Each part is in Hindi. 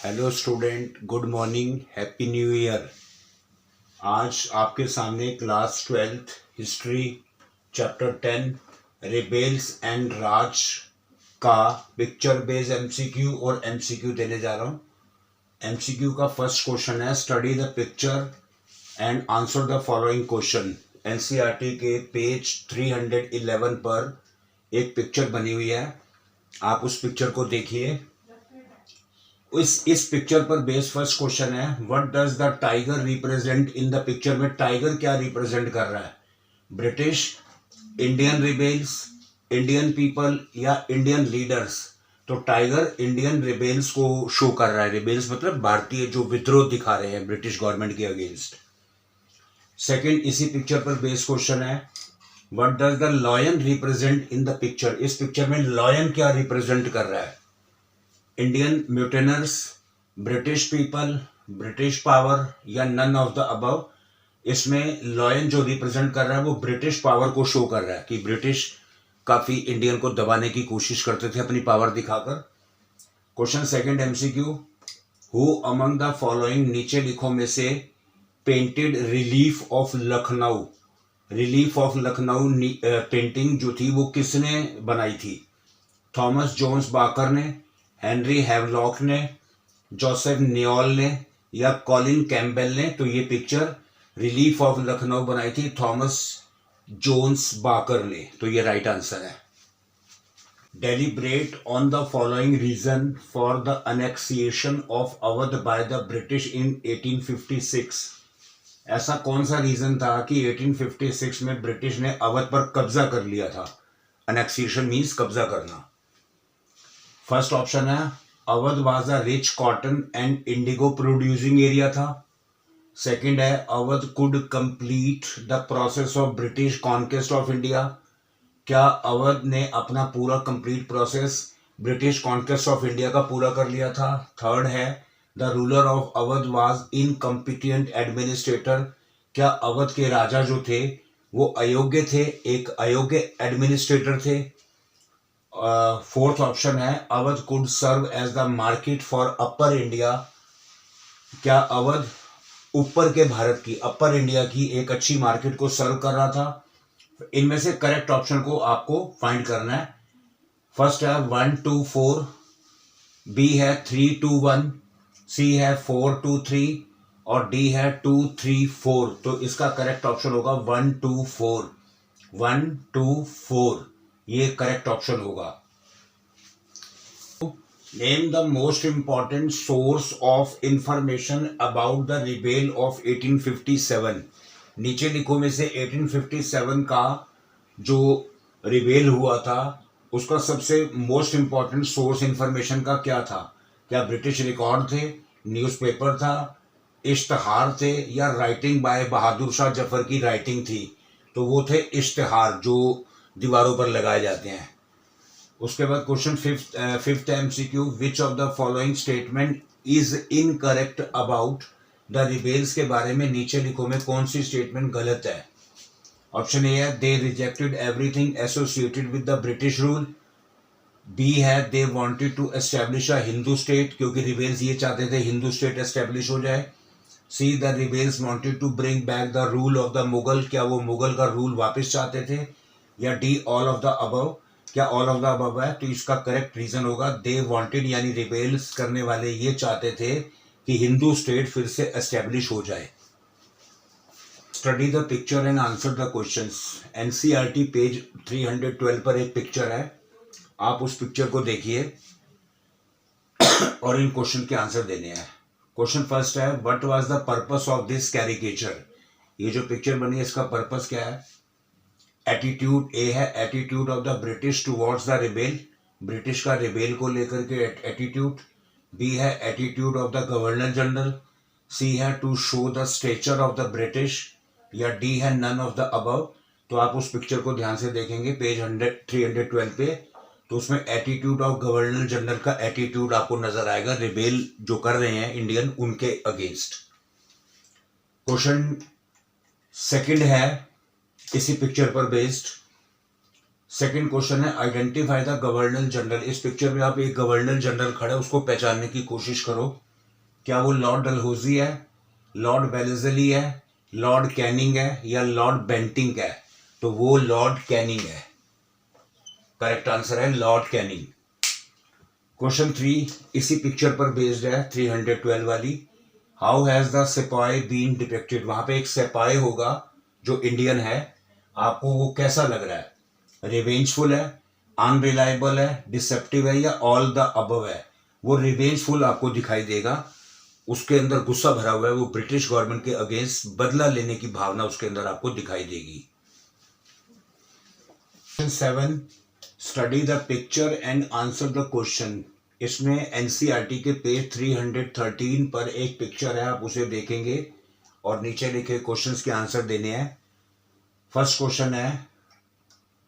Hello student, good morning, happy new year. आज आपके सामने class 12th history chapter 10 rebels and Raj का पिक्चर बेस्ड एमसीक्यू और एमसीक्यू देने जा रहा हूँ। एमसीक्यू का फर्स्ट क्वेश्चन है study the picture and answer the following question. NCERT के पेज 311 पर एक पिक्चर बनी हुई है, आप उस पिक्चर को देखिए। इस पिक्चर पर बेस्ड फर्स्ट क्वेश्चन है, what does the tiger represent in the picture. में टाइगर क्या रिप्रेजेंट कर रहा है? British, Indian rebels, Indian people या इंडियन लीडर्स। तो टाइगर इंडियन रिबेल्स को शो कर रहा है। रिबेल्स मतलब भारतीय जो विद्रोह दिखा रहे हैं ब्रिटिश गवर्नमेंट के अगेंस्ट। सेकंड, इसी पिक्चर पर बेस्ड क्वेश्चन है, what does the lion represent in the picture. इस पिक्चर में लॉयन क्या रिप्रेजेंट कर रहा है? Indian mutineers, British people, British power या नन ऑफ द अबव। इसमें लॉयन जो रिप्रेजेंट कर रहा है वो ब्रिटिश पावर को शो कर रहा है कि ब्रिटिश काफी इंडियन को दबाने की कोशिश करते थे अपनी पावर दिखाकर। Question second MCQ, who among the following, नीचे लिखो में से, painted relief of Lucknow. Relief of Lucknow painting जो थी वो किसने बनाई थी? थॉमस जोन्स बाकर ने, हेनरी हैवलॉक ने, जोसेफ नियोल ने या कॉलिन कैम्पबेल ने। तो ये पिक्चर रिलीफ ऑफ लखनऊ बनाई थी थॉमस जोन्स बाकर ने। तो ये राइट आंसर है। Deliberate on the following reason for the annexation of Awadh by the British in 1856। ऐसा कौन सा रीजन था कि 1856 में ब्रिटिश ने अवध पर कब्जा कर लिया था? अनेक्सिएशन मीन्स कब्जा करना। फर्स्ट ऑप्शन है, Awadh was a rich cotton and Indigo producing area था। सेकंड है, Awadh could complete the process of British conquest of India. क्या अवध ने अपना पूरा complete process British conquest of India का पूरा कर लिया था? थर्ड है, the ruler of Awadh was incompetent administrator. क्या अवध के राजा जो थे वो अयोग्य थे, एक अयोग्य एडमिनिस्ट्रेटर थे? फोर्थ ऑप्शन है, Awadh could serve as the market for upper India. क्या अवध ऊपर के भारत की, अपर इंडिया की एक अच्छी मार्केट को सर्व कर रहा था? इनमें से करेक्ट ऑप्शन को आपको फाइंड करना है। फर्स्ट है 1 2 4, बी है 3 2 1, सी है 4 2 3 और डी है 2 3 4। तो इसका करेक्ट ऑप्शन होगा 1 2 4। 1 2 4 ये करेक्ट ऑप्शन होगा। Name the most important source of information about the rebel of 1857। नीचे लिखो में से 1857 का जो रिबेल हुआ था उसका सबसे मोस्ट इंपॉर्टेंट सोर्स इंफॉर्मेशन का क्या था? क्या ब्रिटिश रिकॉर्ड थे, न्यूज़पेपर था, इश्तहार थे या राइटिंग बाय बहादुर शाह जफर की राइटिंग थी? तो वो थे इश्तहार जो दीवारों पर लगाए जाते हैं। उसके बाद question fifth MCQ, which of the following statement is incorrect about the rebels. के बारे में नीचे लिखो में कौन सी स्टेटमेंट गलत है? ऑप्शन ए है, they rejected everything associated with the British rule. B है, they wanted to establish a Hindu state, क्योंकि रिबेल्स ये चाहते थे हिंदू स्टेट एस्टेब्लिश हो जाए। C, the rebels wanted to bring back the rule of the Mughal, क्या वो मुगल का रूल वापस चाहते थे? या D, all of the above. क्या ऑल ऑफ द अबव है? तो इसका करेक्ट रीजन होगा दे वांटेड, यानी रिबेल्स करने वाले ये चाहते थे कि हिंदू स्टेट फिर से एस्टेब्लिश हो जाए। Study the picture and answer the questions. NCERT page 312 पर एक पिक्चर है, आप उस पिक्चर को देखिए और इन क्वेश्चन के आंसर देने हैं। क्वेश्चन फर्स्ट है, what was the purpose of this caricature. ये जो पिक्चर बनी है इसका पर्पस क्या है? एटीट्यूड, ए है attitude of the British towards the rebel, British का रिबेल को लेकर के एटीट्यूड। बी है attitude of the governor general. C है to show the stature of the British या डी है नन ऑफ द अबव। तो आप उस पिक्चर को ध्यान से देखेंगे पेज 312 पे, तो उसमें एटीट्यूड ऑफ गवर्नर जनरल का एटीट्यूड आपको नजर आएगा रिबेल जो कर रहे हैं इंडियन उनके अगेंस्ट। क्वेश्चन सेकंड है इसी पिक्चर पर बेस्ड। सेकंड क्वेश्चन है, आइडेंटिफाई द गवर्नर जनरल। इस पिक्चर में आप एक गवर्नर जनरल खड़ा है उसको पहचानने की कोशिश करो। क्या वो लॉर्ड डलहौजी है, लॉर्ड वेलेस्ली है, लॉर्ड कैनिंग है या लॉर्ड बेंटिंक है? तो वो लॉर्ड कैनिंग है। करेक्ट आंसर है लॉर्ड कैनिंग। क्वेश्चन 3 इसी पिक्चर पर बेस्ड है, 312 वाली। हाउ हैज द सिपाही बीन डिपिक्टेड? वहां पे एक सिपाही होगा जो इंडियन है, आपको वो कैसा लग रहा है? रिवेंजफुल है, अनरिलायबल है, डिसेप्टिव है या ऑल द अबव है? वो रिवेंजफुल आपको दिखाई देगा, उसके अंदर गुस्सा भरा हुआ है, वो ब्रिटिश गवर्नमेंट के अगेंस्ट बदला लेने की भावना उसके अंदर आपको दिखाई देगी। 7 study the picture and answer the question. इसमें एनसीईआरटी के पेज 313 पर एक पिक्चर है, आप उसे देखेंगे और नीचे लिखे क्वेश्चंस के आंसर देने हैं। फर्स्ट क्वेश्चन है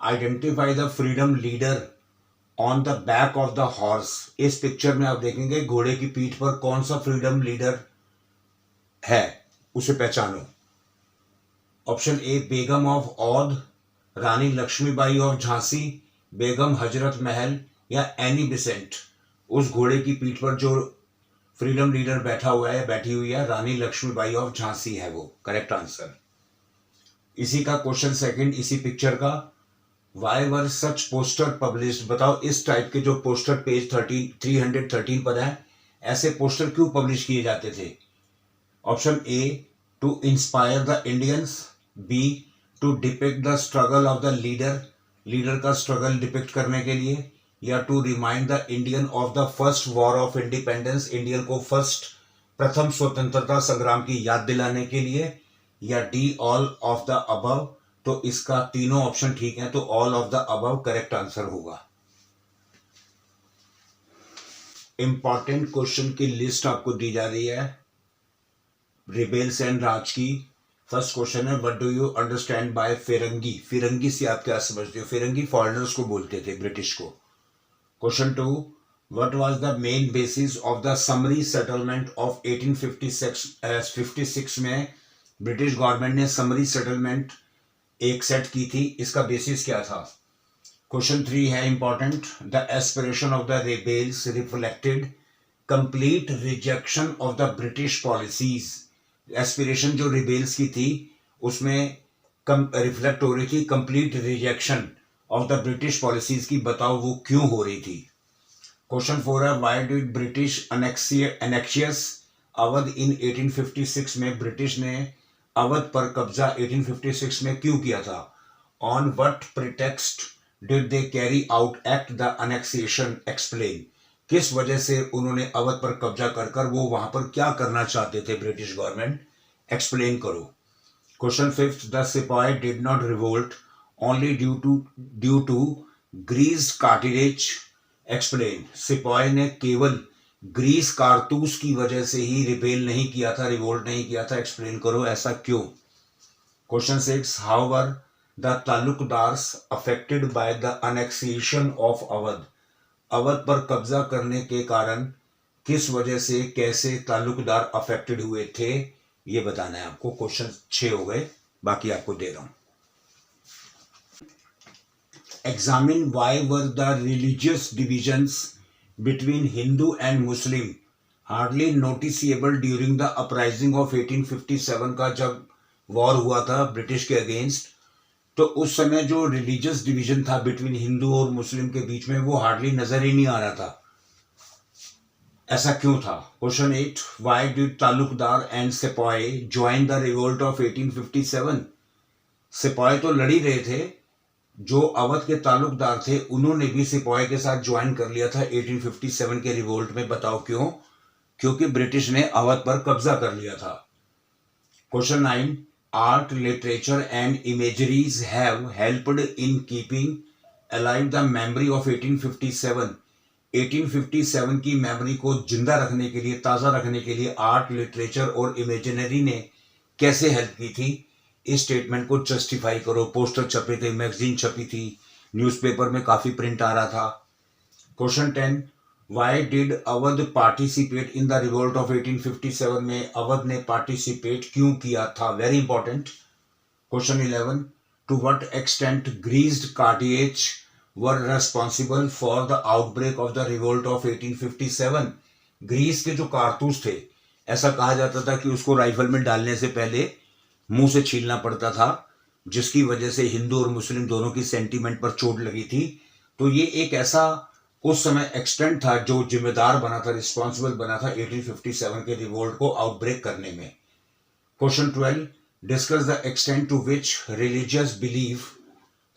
identify the freedom leader on the back of the horse. इस पिक्चर में आप देखेंगे घोड़े की पीठ पर कौन सा फ्रीडम लीडर है, उसे पहचानो। Option A Begum of Awadh, Rani Lakshmibai of Jhansi, Begum Hazrat Mahal या एनी बिसेंट। उस घोड़े की पीठ पर जो फ्रीडम लीडर बैठा हुआ है, बैठी हुई है, रानी लक्ष्मीबाई ऑफ झांसी है वो। Correct answer. इसी का क्वेश्चन सेकंड इसी पिक्चर का, why were such poster published? बताओ इस टाइप के जो पोस्टर पेज 313 पर है, ऐसे पोस्टर क्यों पब्लिश किए जाते थे? Option A to inspire the Indians, B to depict the struggle of the leader, leader का स्ट्रगल डिपिक्ट करने के लिए, या to remind the Indian of the first war of independence, Indian को प्रथम स्वतंत्रता संग्राम की याद दिलाने के लिए, या D all of the above. तो इसका तीनों ऑप्शन ठीक है, तो all of the above correct answer होगा। इंपॉर्टेंट क्वेश्चन की लिस्ट आपको दी जा रही है रिबेल्स एंड राज की। फर्स्ट क्वेश्चन है what do you understand by firangi? Firangi से आप क्या समझते हो? फिरंगी फॉरेनर्स को बोलते थे, ब्रिटिश को। Question 2 what was the main basis of the summary settlement of 1856 में ब्रिटिश गवर्नमेंट ने समरी सेटलमेंट एक सेट की थी, इसका बेसिस क्या था? क्वेश्चन 3 है important, the aspiration of the rebels reflected complete rejection of the British policies. Aspiration जो रिबेल्स की थी उसमें रिफ्लेक्ट हो रही थी complete rejection of the British policies की, बताओ वो क्यों हो रही थी? क्वेश्चन 4 है why did British anxious Awadh इन 1856 में? ब्रिटिश ने अवध पर कब्जा 1856 में क्यों किया था? On what pretext did they carry out act the annexation, explain. किस वजह से उन्होंने अवध पर कब्जा कर वो वहां पर क्या करना चाहते थे ब्रिटिश गवर्नमेंट, एक्सप्लेन करो। Question 5 the sipahi did not revolt only due to grease cartridge, explain. सिपाही ने केवल ग्रीस कारतूस की वजह से ही रिबेल नहीं किया था, रिवोल्ट नहीं किया था, एक्सप्लेन करो ऐसा क्यों। Question 6 how were the taluqdars affected by the annexation of Awadh? Awadh पर कब्जा करने के कारण किस वजह से, कैसे तालुकदार अफेक्टेड हुए थे, ये बताना है आपको। क्वेश्चन 6 हो गए, बाकी आपको दे रहा हूं। Examine why were the religious divisions between Hindu and Muslim hardly noticeable during the uprising of 1857 का जब वॉर हुआ था ब्रिटिश के अगेंस्ट, तो उस समय जो रिलीजियस डिवीजन था बिटवीन हिंदू और मुस्लिम के बीच में वो हार्डली नजर ही नहीं आ रहा था, ऐसा क्यों था? Question 8 why did Talukdar and सिपाही ज्वाइन द रिवोल्ट ऑफ 1857? सिपाही तो लड़ ही रहे थे, जो अवध के तालुकदार थे उन्होंने भी सिपाही के साथ ज्वाइन कर लिया था 1857 के रिवोल्ट में, बताओ क्यों? क्योंकि ब्रिटिश ने अवध पर कब्जा कर लिया था। Question 9 art, literature and imageries have helped in keeping alive the memory of 1857. 1857 की मेमोरी को जिंदा रखने के लिए, ताज़ा रखने के लिए आर्ट, लिटरेचर और इमेजिनरी ने कैसे हेल्प की थी? इस स्टेटमेंट को जस्टिफाई करो। पोस्टर छपे थे, मैगजीन छपी थी, न्यूज़पेपर में काफ़ी प्रिंट आ रहा था। Question 10 why did Awadh participate in the revolt of 1857? में अवध ने पार्टिसिपेट क्यों किया था? Very important. Question 11 to what extent greased cartridges were responsible for the outbreak of the revolt of 1857? Grease के जो कारतूस थे ऐसा कहा जाता था कि उसको राइफल में डालने से पहले मुंह से छीलना पड़ता था, जिसकी वजह से हिंदू और मुस्लिम दोनों की सेंटीमेंट पर चोट लगी थी। तो ये एक ऐसा उस समय एक्सटेंट था जो जिम्मेदार बना था, रिस्पॉन्सिबल बना था 1857 के रिवोल्ट को आउटब्रेक करने में। Question 12, discuss the extent to which religious belief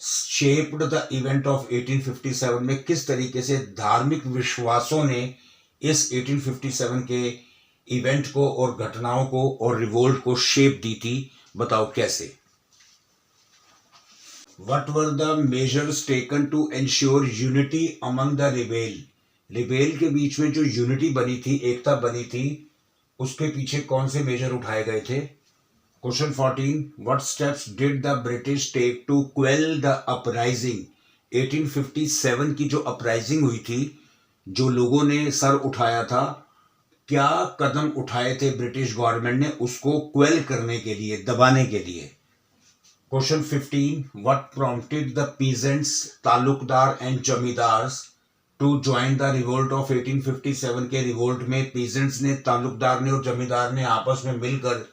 shaped the event of 1857 में किस तरीके से धार्मिक विश्वासों ने इस 1857 के इवेंट को और घटनाओं को और रिवोल्ट को शेप दी थी, बताओ कैसे। What were the measures taken to ensure unity among the rebel? Rebel के बीच में जो यूनिटी बनी थी, एकता बनी थी, उसके पीछे कौन से मेजर उठाए गए थे। Question 14, what steps did the British take to quell the uprising? 1857 की जो अपराइजिंग हुई थी, जो लोगों ने सर उठाया था, क्या कदम उठाए थे ब्रिटिश गवर्नमेंट ने उसको क्वेल करने के लिए, दबाने के लिए। Question 15, what prompted the peasants, talukdar and zamindars to join the revolt of 1857 के रिवोल्ट में पीजेंट्स ने, तालुकदार ने और जमींदार ने आपस में मिलकर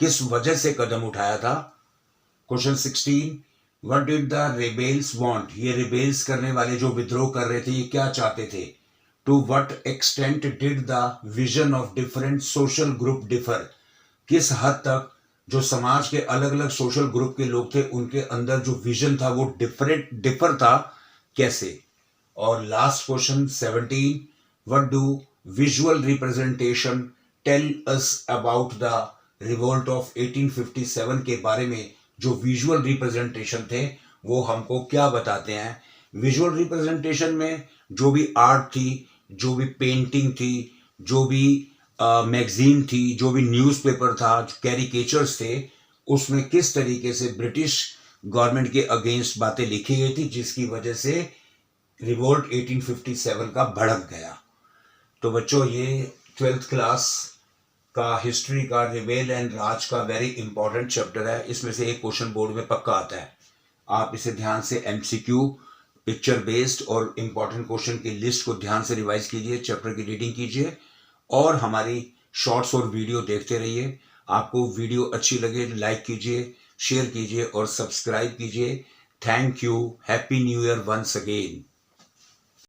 किस वजह से कदम उठाया था। Question 16, what did the rebels want? ये रिबेल्स करने वाले जो विद्रोह कर रहे थे, ये क्या चाहते थे। To what extent did the vision of different social group differ? किस हद तक जो समाज के अलग अलग सोशल ग्रुप के लोग थे उनके अंदर जो विजन था वो डिफर था, कैसे। और last question 17, what do visual representation tell us about the revolt of 1857 के बारे में जो विजुअल रिप्रेजेंटेशन थे वो हमको क्या बताते हैं। विजुअल रिप्रेजेंटेशन में जो भी आर्ट थी, जो भी पेंटिंग थी, जो भी मैगजीन थी, जो भी न्यूज़पेपर था, जो कैरिकेचर्स थे, उसमें किस तरीके से ब्रिटिश गवर्नमेंट के अगेंस्ट बातें लिखी गई थी, जिसकी वजह से रिवोल्ट 1857 का भड़क गया। तो बच्चों, ये 12th क्लास का हिस्ट्री का रिबेल एंड राज का वेरी इंपॉर्टेंट चैप्टर है। इसमें से एक क्वेश्चन बोर्ड में पक्का आता है। आप इसे ध्यान से एमसीक्यू, पिक्चर बेस्ड और इंपॉर्टेंट क्वेश्चन की लिस्ट को ध्यान से रिवाइज कीजिए, चैप्टर की रीडिंग कीजिए और हमारी शॉर्ट्स और वीडियो देखते रहिए। आपको वीडियो अच्छी लगे लाइक कीजिए, शेयर कीजिए और सब्सक्राइब कीजिए। Thank you. Happy new year once again.